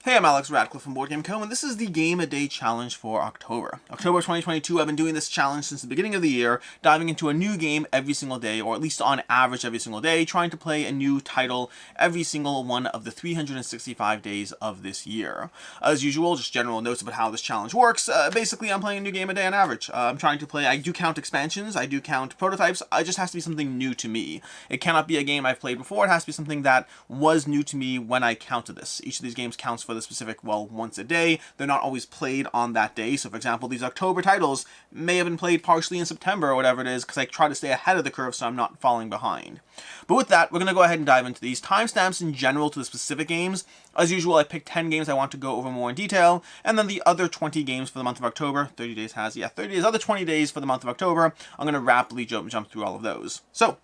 Hey, I'm Alex Radcliffe from BoardGameCo, and this is the Game a Day Challenge for October. October 2022, I've been doing this challenge since the beginning of the year, diving into a new game every single day, or at least on average every single day, trying to play a new title every single one of the 365 days of this year. As usual, just general notes about how this challenge works. Basically, I'm playing a new game a day on average. I'm trying to play, I do count expansions, I do count prototypes, it just has to be something new to me. It cannot be a game I've played before, it has to be something that was new to me when I counted this. Each of these games counts for the specific, well, once a day. They're not always played on that day. So for example, these October titles may have been played partially in September or whatever it is, because I try to stay ahead of the curve so I'm not falling behind. But with that, we're going to go ahead and dive into these timestamps in general to the specific games. As usual, I picked 10 games I want to go over more in detail, and then the other 20 games for the month of October. 30 days has, 30 days, other 20 days for the month of October. I'm going to rapidly jump through all of those. So,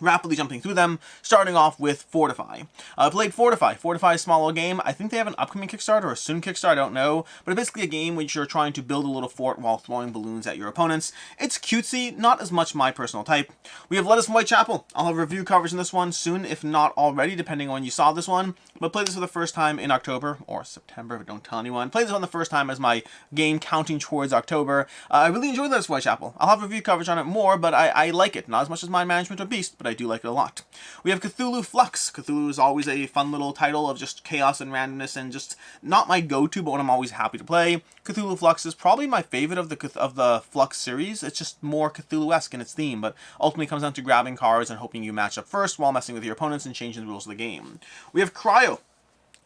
rapidly jumping through them, starting off with Fortify. I played Fortify. Fortify is a small little game. I think they have an upcoming Kickstarter or a soon Kickstarter, I don't know. But it's basically a game which you're trying to build a little fort while throwing balloons at your opponents. It's cutesy, not as much my personal type. We have Lettuce from Whitechapel. I'll have review coverage on this one soon, if not already, depending on when you saw this one. But played this for the first time in October, or September, but don't tell anyone. Played this one the first time as my game counting towards October. I really enjoyed Lettuce from Whitechapel. I'll have review coverage on it more, but I like it. Not as much as Mind Management or Beast, but I do like it a lot. We have Cthulhu Flux. Cthulhu is always a fun little title of just chaos and randomness, and just not my go-to, but one I'm always happy to play. Cthulhu Flux is probably my favorite of the Flux series. It's just more Cthulhu-esque in its theme, but ultimately comes down to grabbing cards and hoping you match up first while messing with your opponents and changing the rules of the game. We have Cryo.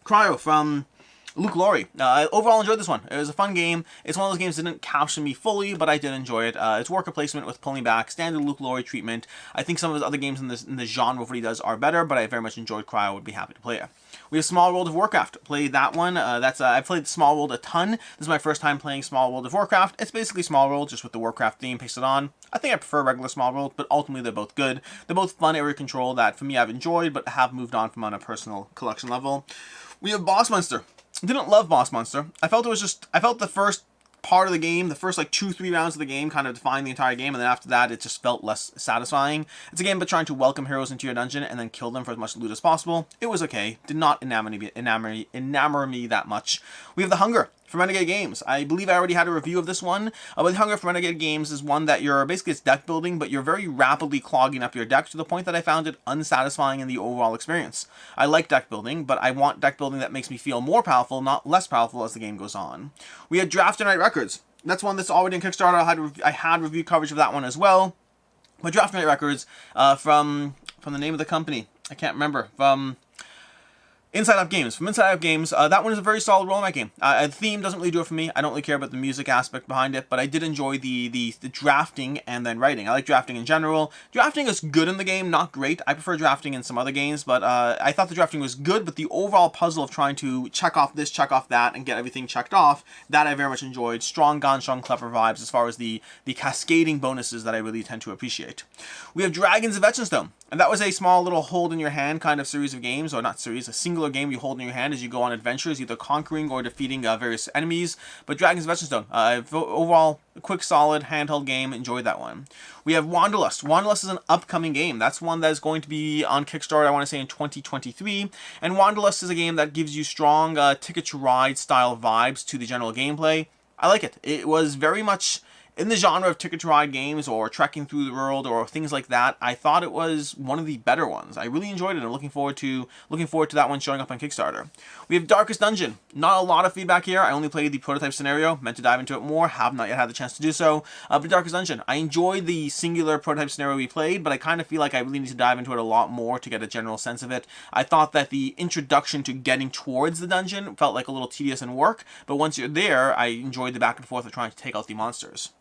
Cryo from Luke Laurie. I overall enjoyed this one. It was a fun game. It's one of those games that didn't capture me fully, but I did enjoy it. It's worker placement with pulling back, standard Luke Laurie treatment. I think some of his other games in the genre of what he does are better, but I very much enjoyed Cryo. Would be happy to play it. We have Small World of Warcraft. Played that one. I've played Small World a ton. This is my first time playing Small World of Warcraft. It's basically Small World, just with the Warcraft theme pasted on. I think I prefer regular Small World, but ultimately they're both good. They're both fun area control that, for me, I've enjoyed, but have moved on from on a personal collection level. We have Boss Monster. Didn't love Boss Monster. I felt the first part of the game, the first like 2-3 rounds of the game kind of defined the entire game, and then after that it just felt less satisfying. It's a game about trying to welcome heroes into your dungeon and then kill them for as much loot as possible. It was okay. Did not enamor me that much. We have The Hunger from Renegade Games. I believe I already had a review of this one. But Hunger from Renegade Games is one that you're basically, it's deck building, but you're very rapidly clogging up your deck to the point that I found it unsatisfying in the overall experience. I like deck building, but I want deck building that makes me feel more powerful, not less powerful as the game goes on. We had Draft and Write Records. That's one that's already in Kickstarter. I had review coverage of that one as well. But Draft and Write Records, from the name of the company, I can't remember, from Inside Out Games. From Inside Out Games, that one is a very solid roll-in-my game. The theme doesn't really do it for me. I don't really care about the music aspect behind it, but I did enjoy the drafting and then writing. I like drafting in general. Drafting is good in the game, not great. I prefer drafting in some other games, but I thought the drafting was good, but the overall puzzle of trying to check off this, check off that, and get everything checked off, that I very much enjoyed. Strong gun, strong clever vibes as far as the cascading bonuses that I really tend to appreciate. We have Dragons of Etchenstone. And that was a small little hold in your hand kind of series of games, or not series, a singular game you hold in your hand as you go on adventures, either conquering or defeating various enemies. But Dragons of Etchenstone, overall, a quick, solid, handheld game. Enjoyed that one. We have Wanderlust. Wanderlust is an upcoming game. That's one that is going to be on Kickstarter, I want to say, in 2023. And Wanderlust is a game that gives you strong Ticket to Ride style vibes to the general gameplay. I like it. It was very much in the genre of Ticket to Ride games or trekking through the world or things like that. I thought it was one of the better ones. I really enjoyed it and looking forward to that one showing up on Kickstarter. We have Darkest Dungeon. Not a lot of feedback here. I only played the prototype scenario. Meant to dive into it more. Have not yet had the chance to do so. But Darkest Dungeon. I enjoyed the singular prototype scenario we played, but I kind of feel like I really need to dive into it a lot more to get a general sense of it. I thought that the introduction to getting towards the dungeon felt like a little tedious in work, but once you're there, I enjoyed the back and forth of trying to take out the monsters.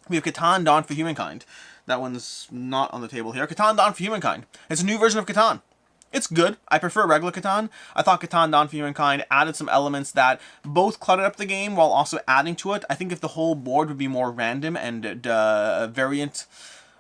We have Catan Dawn for Humankind. That one's not on the table here. Catan Dawn for Humankind. It's a new version of Catan. It's good. I prefer regular Catan. I thought Catan Dawn for Humankind added some elements that both cluttered up the game while also adding to it. I think if the whole board would be more random and variant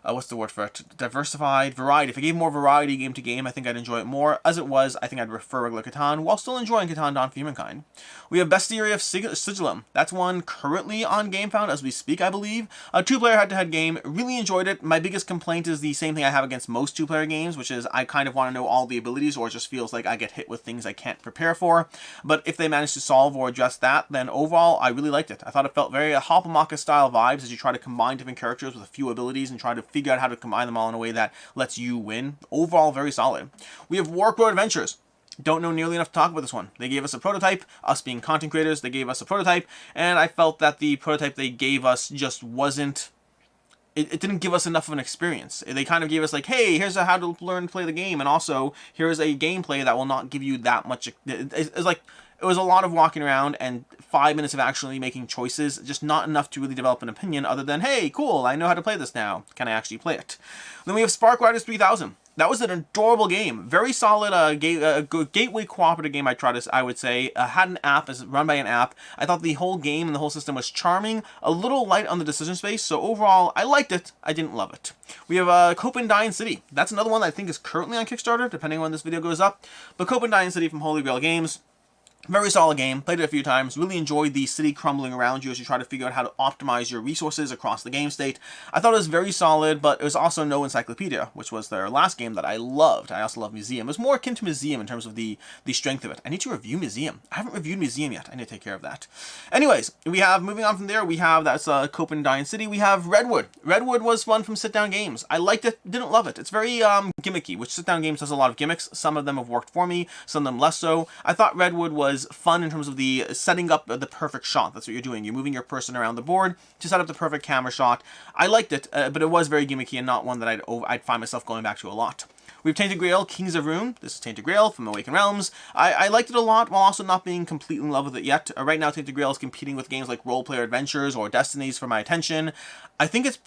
what's the word for it? Diversified, variety. If I gave more variety game to game, I think I'd enjoy it more. As it was, I think I'd prefer regular Catan, while still enjoying Catan Dawn for Humankind. We have Bestiary of Sigillum. That's one currently on GameFound as we speak, I believe. A two-player head-to-head game. Really enjoyed it. My biggest complaint is the same thing I have against most two-player games, which is I kind of want to know all the abilities, or it just feels like I get hit with things I can't prepare for. But if they manage to solve or address that, then overall, I really liked it. I thought it felt very Hoppamaka-style vibes as you try to combine different characters with a few abilities and try to figure out how to combine them all in a way that lets you win. Overall, very solid. We have Warp Road Adventures. Don't know nearly enough to talk about this one. They gave us a prototype, us being content creators, they gave us a prototype, and I felt that the prototype they gave us just wasn't, it didn't give us enough of an experience. They kind of gave us like, hey, here's how to learn to play the game, and also here's a gameplay that will not give you that much. It's like, it was a lot of walking around and 5 minutes of actually making choices, just not enough to really develop an opinion other than, hey, cool, I know how to play this now. Can I actually play it? Then we have Spark Riders 3000. That was an adorable game. Very solid gateway cooperative game, I would say. Had an app, is run by an app. I thought the whole game and the whole system was charming. A little light on the decision space, so overall, I liked it. I didn't love it. We have Copenhagen City. That's another one that I think is currently on Kickstarter, depending on when this video goes up. But Copenhagen City from Holy Grail Games. Very solid game, played it a few times, really enjoyed the city crumbling around you as you try to figure out how to optimize your resources across the game state. I thought it was very solid, but it was also no encyclopedia, which was their last game that I loved. I also love Museum. It was more akin to Museum in terms of the strength of it. I need to review Museum. I haven't reviewed Museum yet. I need to take care of that. Anyways, we have, moving on from there, we have, that's Copenhagen City. We have Redwood. Redwood was one from Sit Down Games. I liked it, didn't love it. It's very gimmicky, which Sit Down Games does a lot of gimmicks. Some of them have worked for me, some of them less so. I thought Redwood was fun in terms of the setting up the perfect shot. That's what you're doing. You're moving your person around the board to set up the perfect camera shot. I liked it, but it was very gimmicky and not one that I'd find myself going back to a lot. We have Tainted Grail, Kings of Rune. This is Tainted Grail from Awakened Realms. I liked it a lot while also not being completely in love with it yet. Right now, Tainted Grail is competing with games like Role Player Adventures or Destinies for my attention. I think it's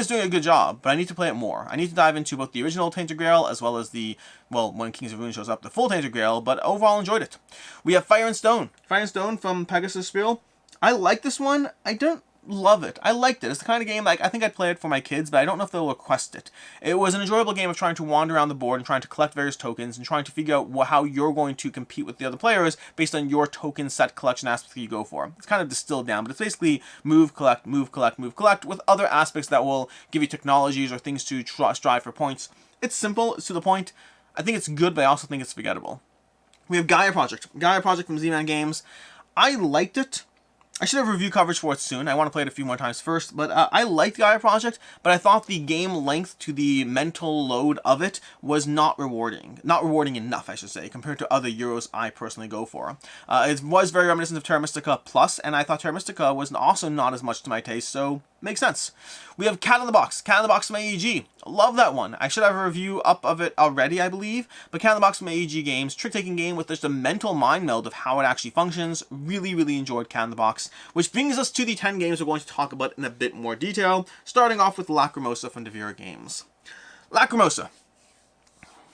doing a good job, but I need to play it more. I need to dive into both the original Tainted Grail as well as the, well, when Kings of Rune shows up, the full Tainted Grail, but overall enjoyed it. We have Fire and Stone. Fire and Stone from Pegasus Spiel. I like this one. I don't love it. I liked it. It's the kind of game, like, I think I'd play it for my kids, but I don't know if they'll request it. It was an enjoyable game of trying to wander around the board and trying to collect various tokens and trying to figure out how you're going to compete with the other players based on your token set collection aspects that you go for. It's kind of distilled down, but it's basically move, collect, move, collect, move, collect, with other aspects that will give you technologies or things to strive for points. It's simple, it's to the point. I think it's good, but I also think it's forgettable. We have Gaia Project. Gaia Project from Z-Man Games. I liked it. I should have review coverage for it soon. I want to play it a few more times first, but I liked Gaia Project, but I thought the game length to the mental load of it was not rewarding. Not rewarding enough, I should say, compared to other Euros I personally go for. It was very reminiscent of Terra Mystica Plus, and I thought Terra Mystica was also not as much to my taste, so makes sense. We have Cat in the Box. Cat in the Box from AEG. Love that one. I should have a review up of it already, I believe. But Cat in the Box from AEG Games, trick-taking game with just a mental mind meld of how it actually functions. Really, really enjoyed Cat in the Box. Which brings us to the 10 games we're going to talk about in a bit more detail. Starting off with Lacrimosa from Devira Games. Lacrimosa.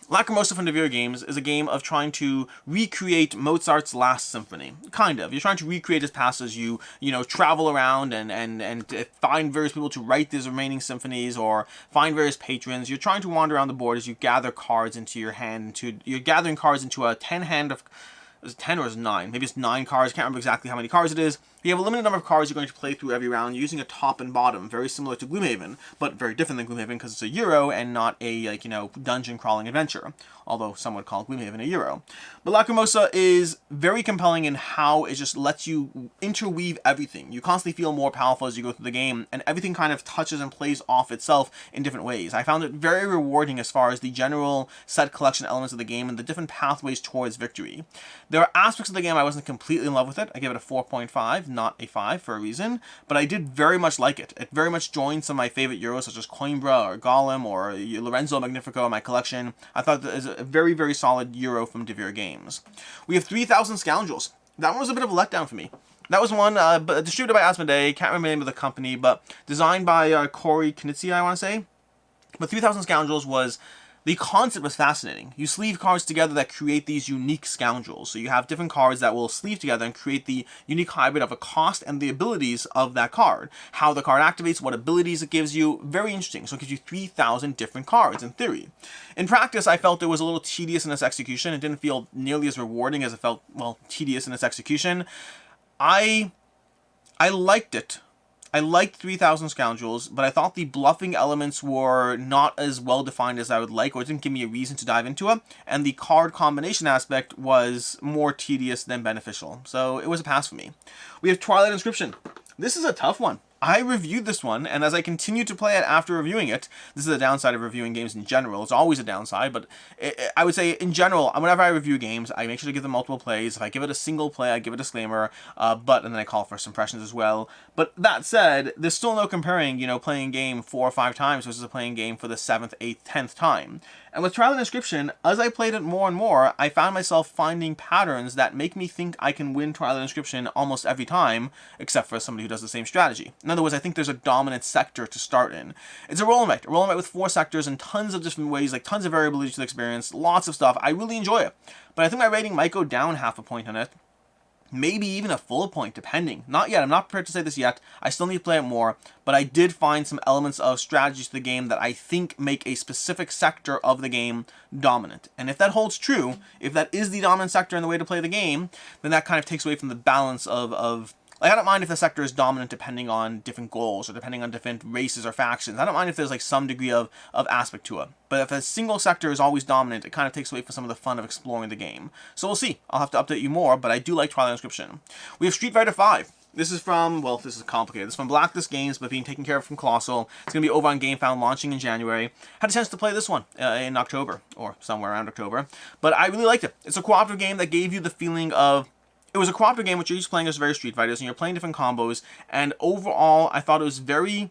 Lacrimosa from Devira Games is a game of trying to recreate Mozart's Last Symphony. Kind of. You're trying to recreate his past as you travel around and find various people to write these remaining symphonies or find various patrons. You're trying to wander around the board as you gather cards into your hand. You're gathering cards into a 10 hand of... Is it 10 or is it 9? Maybe it's 9 cards. Can't remember exactly how many cards it is. You have a limited number of cards you're going to play through every round using a top and bottom, very similar to Gloomhaven, but very different than Gloomhaven because it's a Euro and not a, dungeon crawling adventure. Although some would call Gloomhaven a Euro. But Lacrimosa is very compelling in how it just lets you interweave everything. You constantly feel more powerful as you go through the game, and everything kind of touches and plays off itself in different ways. I found it very rewarding as far as the general set collection elements of the game and the different pathways towards victory. There are aspects of the game I wasn't completely in love with it. I give it a 4.5. Not a 5 for a reason, but I did very much like it. It very much joined some of my favorite Euros, such as Coimbra or Gollum or Lorenzo Magnifico in my collection. I thought that is a very, very solid Euro from Devira Games. We have 3000 Scoundrels. That one was a bit of a letdown for me. That was one distributed by Asmodee, can't remember the name of the company, but designed by Corey Knizia, I want to say. But 3000 Scoundrels was The concept was fascinating. You sleeve cards together that create these unique scoundrels. So you have different cards that will sleeve together and create the unique hybrid of a cost and the abilities of that card. How the card activates, what abilities it gives you, very interesting. So it gives you 3,000 different cards in theory. In practice, I felt it was a little tedious in its execution. It didn't feel nearly as rewarding as it felt, well, tedious in its execution. I liked it. I liked 3,000 Scoundrels, but I thought the bluffing elements were not as well defined as I would like, or it didn't give me a reason to dive into it, and the card combination aspect was more tedious than beneficial, so it was a pass for me. We have Twilight Inscription. This is a tough one. I reviewed this one, and as I continue to play it after reviewing it, this is a downside of reviewing games in general. It's always a downside, but I would say in general, whenever I review games, I make sure to give them multiple plays. If I give it a single play, I give a disclaimer, and then I call for some impressions as well. But that said, there's still no comparing, playing a game 4 or 5 times versus playing a game for the 7th, 8th, 10th time. And with Twilight Inscription, as I played it more and more, I found myself finding patterns that make me think I can win Twilight Inscription almost every time, except for somebody who does the same strategy. In other words, I think there's a dominant sector to start in. It's a roll and write with 4 sectors and tons of different ways, like tons of variability to the experience, lots of stuff. I really enjoy it. But I think my rating might go down half a point on it. Maybe even a full point, depending. Not yet. I'm not prepared to say this yet. I still need to play it more, but I did find some elements of strategy to the game that I think make a specific sector of the game dominant. And if that holds true, if that is the dominant sector in the way to play the game, then that kind of takes away from the balance of like, I don't mind if the sector is dominant depending on different goals or depending on different races or factions. I don't mind if there's like some degree of aspect to it. But if a single sector is always dominant, it kind of takes away from some of the fun of exploring the game. So we'll see. I'll have to update you more, but I do like Twilight Inscription. We have Street Fighter V. This is from, well, this is complicated. This is from Blacklist Games, but being taken care of from Colossal. It's going to be over on GameFound, launching in January. Had a chance to play this one in October, or somewhere around October. But I really liked it. It's a cooperative game that gave you the feeling of... It was a cooperative game which you're each playing as various Street Fighters, and you're playing different combos, and overall, I thought it was very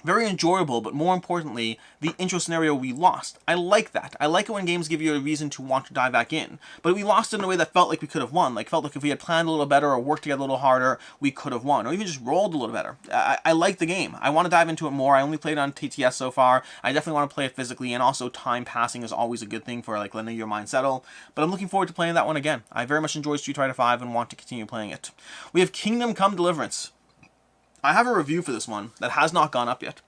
enjoyable, but more importantly, the intro scenario we lost. I like that. I like it when games give you a reason to want to dive back in. But we lost it in a way that felt like we could have won. Like, felt like if we had planned a little better or worked together a little harder, we could have won. Or even just rolled a little better. I like the game. I want to dive into it more. I only played on TTS so far. I definitely want to play it physically, and also time passing is always a good thing for, like, letting your mind settle. But I'm looking forward to playing that one again. I very much enjoyed Street Fighter V and want to continue playing it. We have Kingdom Come Deliverance. I have a review for this one that has not gone up yet.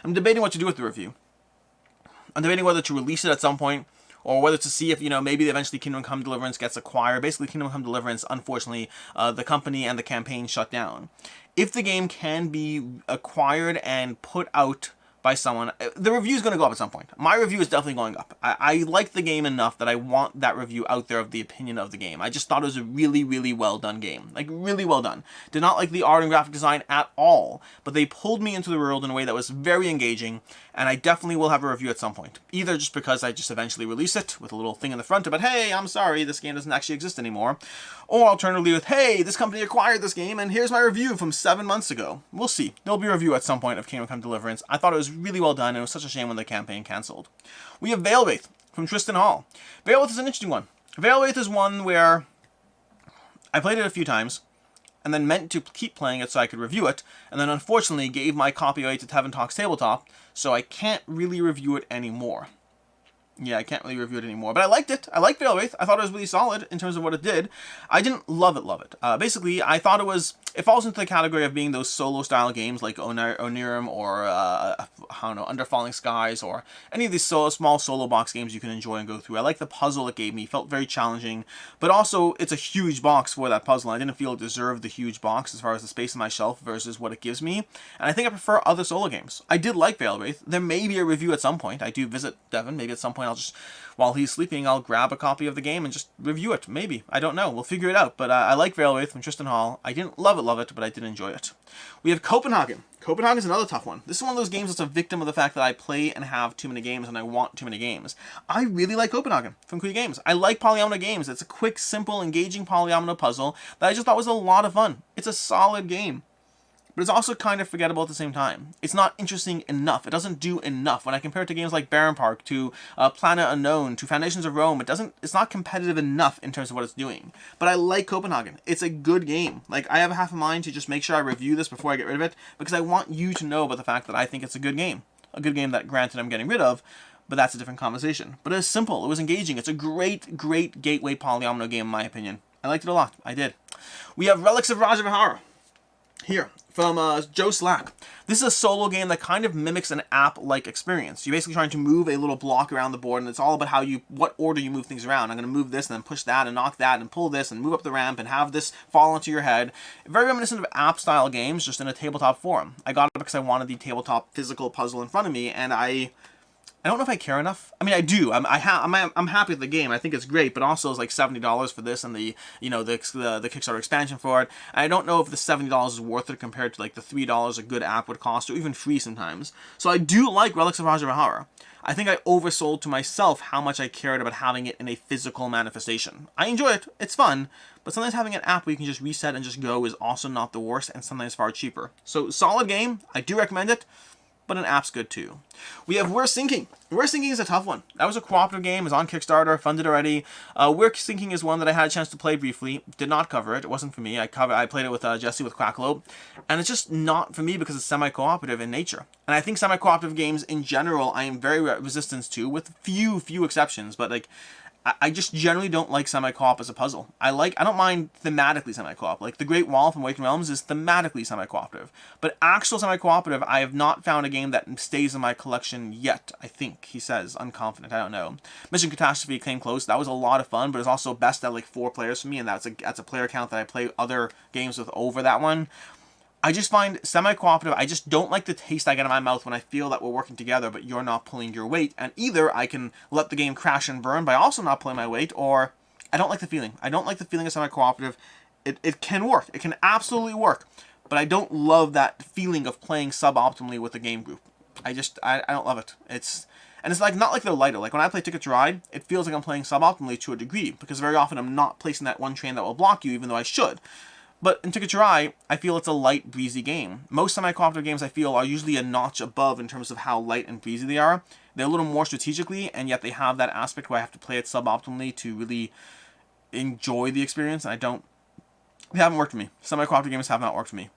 I'm debating what to do with the review. I'm debating whether to release it at some point, or whether to see if, maybe eventually Kingdom Come Deliverance gets acquired. Basically, Kingdom Come Deliverance, unfortunately, the company and the campaign shut down. If the game can be acquired and put out by someone, the review is going to go up at some point. My review is definitely going up. I like the game enough that I want that review out there of the opinion of the game. I just thought it was a really, really well done game. Like, really well done. Did not like the art and graphic design at all, but they pulled me into the world in a way that was very engaging, and I definitely will have a review at some point. Either just because I just eventually release it with a little thing in the front about, hey, I'm sorry, this game doesn't actually exist anymore, or alternatively with, hey, this company acquired this game, and here's my review from 7 months ago. We'll see. There'll be a review at some point of Kingdom Come Deliverance. I thought it was really well done, and it was such a shame when the campaign cancelled. We have Veilwraith from Tristan Hall. Veilwraith is an interesting one. Veilwraith is one where I played it a few times, and then meant to keep playing it so I could review it, and then unfortunately gave my copy away to Tevin Talks Tabletop, so I can't really review it anymore. Yeah, I can't really review it anymore, but I liked it. I liked Veilwraith. I thought it was really solid in terms of what it did. I didn't love it. Basically, I thought it falls into the category of being those solo-style games like Onirim or, I don't know, Under Falling Skies, or any of these small solo box games you can enjoy and go through. I like the puzzle it gave me. It felt very challenging, but also it's a huge box for that puzzle. I didn't feel it deserved the huge box as far as the space on my shelf versus what it gives me, and I think I prefer other solo games. I did like Veilwraith. There may be a review at some point. I do visit Devin. Maybe at some point I'll just, while he's sleeping, I'll grab a copy of the game and just review it. Maybe. I don't know. We'll figure it out. But I like Veilwraith from Tristan Hall. I didn't love it, but I did enjoy it. We have Copenhagen. Copenhagen is another tough one. This is one of those games that's a victim of the fact that I play and have too many games and I want too many games. I really like Copenhagen from Kui Games. I like polyomino games. It's a quick, simple, engaging polyomino puzzle that I just thought was a lot of fun. It's a solid game, but it's also kind of forgettable at the same time. It's not interesting enough. It doesn't do enough. When I compare it to games like Baron Park, to Planet Unknown, to Foundations of Rome, it's not competitive enough in terms of what it's doing. But I like Copenhagen. It's a good game. Like, I have half a mind to just make sure I review this before I get rid of it, because I want you to know about the fact that I think it's a good game. A good game that, granted, I'm getting rid of, but that's a different conversation. But it's simple, it was engaging. It's a great, great gateway polyomino game in my opinion. I liked it a lot. I did. We have Relics of Rajavihara here from Joe Slack. This is a solo game that kind of mimics an app-like experience. You're basically trying to move a little block around the board, and it's all about what order you move things around. I'm going to move this and then push that and knock that and pull this and move up the ramp and have this fall onto your head. Very reminiscent of app-style games, just in a tabletop form. I got it because I wanted the tabletop physical puzzle in front of me, and I don't know if I care enough. I mean, I do. I'm happy with the game. I think it's great, but also it's like $70 for this and the Kickstarter expansion for it. And I don't know if the $70 is worth it compared to like the $3 a good app would cost, or even free sometimes. So I do like Relics of Rajavihara. I think I oversold to myself how much I cared about having it in a physical manifestation. I enjoy it. It's fun, but sometimes having an app where you can just reset and just go is also not the worst, and sometimes far cheaper. So solid game. I do recommend it. But an app's good too. We have We're Sinking. We're Sinking is a tough one. That was a cooperative game. It's on Kickstarter. Funded already. We're Sinking is one that I had a chance to play briefly. Did not cover it. It wasn't for me. I played it with Jesse with Cracklope. And it's just not for me because it's semi-cooperative in nature. And I think semi-cooperative games in general I am very resistant to, with few exceptions. But like, I just generally don't like semi-co-op as a puzzle. I don't mind thematically semi-co-op. Like The Great Wall from Awakened Realms is thematically semi-cooperative. But actual semi-cooperative, I have not found a game that stays in my collection yet, I think, he says. Unconfident, I don't know. Mission Catastrophe came close. That was a lot of fun, but it's also best at like 4 players for me, and that's a player count that I play other games with over that one. I just find semi-cooperative, I just don't like the taste I get in my mouth when I feel that we're working together, but you're not pulling your weight. And either I can let the game crash and burn by also not pulling my weight, or I don't like the feeling. I don't like the feeling of semi-cooperative. It can work. It can absolutely work. But I don't love that feeling of playing suboptimally with a game group. I don't love it. And it's like not like they're lighter. Like when I play Ticket to Ride, it feels like I'm playing suboptimally to a degree, because very often I'm not placing that one train that will block you, even though I should. But in Ticket to Ride, I feel it's a light, breezy game. Most semi-cooperative games, I feel, are usually a notch above in terms of how light and breezy they are. They're a little more strategically, and yet they have that aspect where I have to play it suboptimally to really enjoy the experience, and they haven't worked for me. Semi-cooperative games have not worked for me.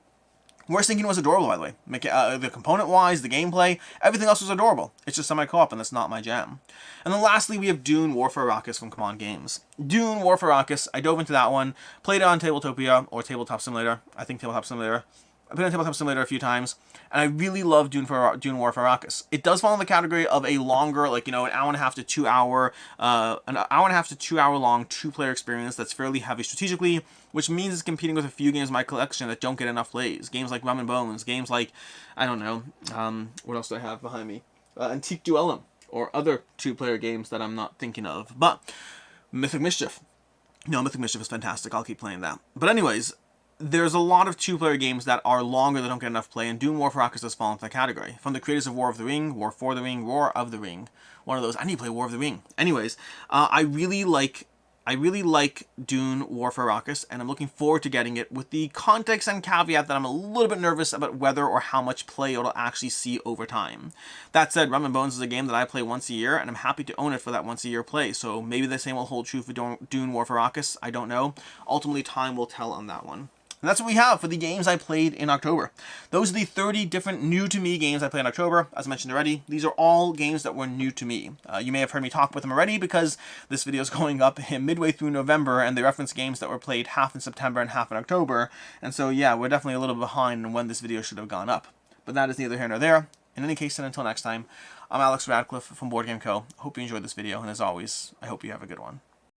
We're Sinking was adorable, by the way. The component-wise, the gameplay, everything else was adorable. It's just semi-co-op, and that's not my jam. And then lastly, we have Dune, War for Arrakis from Come On Games. Dune, War for Arrakis, I dove into that one. Played it on Tabletopia, or Tabletop Simulator. I think Tabletop Simulator. I've been on Tabletop Simulator a few times, and I really love Dune War for Arrakis. It does fall in the category of a longer, like, an hour and a half to 2 hour, long 2-player experience that's fairly heavy strategically, which means it's competing with a few games in my collection that don't get enough plays. Games like Rum and Bones, games like, I don't know, what else do I have behind me? Antique Duellum, or other 2-player games that I'm not thinking of. But Mythic Mischief. No, Mythic Mischief is fantastic. I'll keep playing that. But anyways, there's a lot of 2-player games that are longer that don't get enough play, and Dune War for Arrakis does fall into that category. From the creators of War of the Ring, War for the Ring, Roar of the Ring. One of those. I need to play War of the Ring. Anyways, I really like Dune War for Arrakis, and I'm looking forward to getting it, with the context and caveat that I'm a little bit nervous about whether or how much play it'll actually see over time. That said, Rum and Bones is a game that I play once a year, and I'm happy to own it for that once a year play, so maybe the same will hold true for Dune War for Arrakis. I don't know. Ultimately, time will tell on that one. And that's what we have for the games I played in October. Those are the 30 different new-to-me games I played in October. As I mentioned already, these are all games that were new to me. You may have heard me talk about them already, because this video is going up midway through November, and they reference games that were played half in September and half in October. And so, yeah, we're definitely a little bit behind on when this video should have gone up. But that is neither here nor there. In any case, and until next time, I'm Alex Radcliffe from Board Game Co. Hope you enjoyed this video, and as always, I hope you have a good one.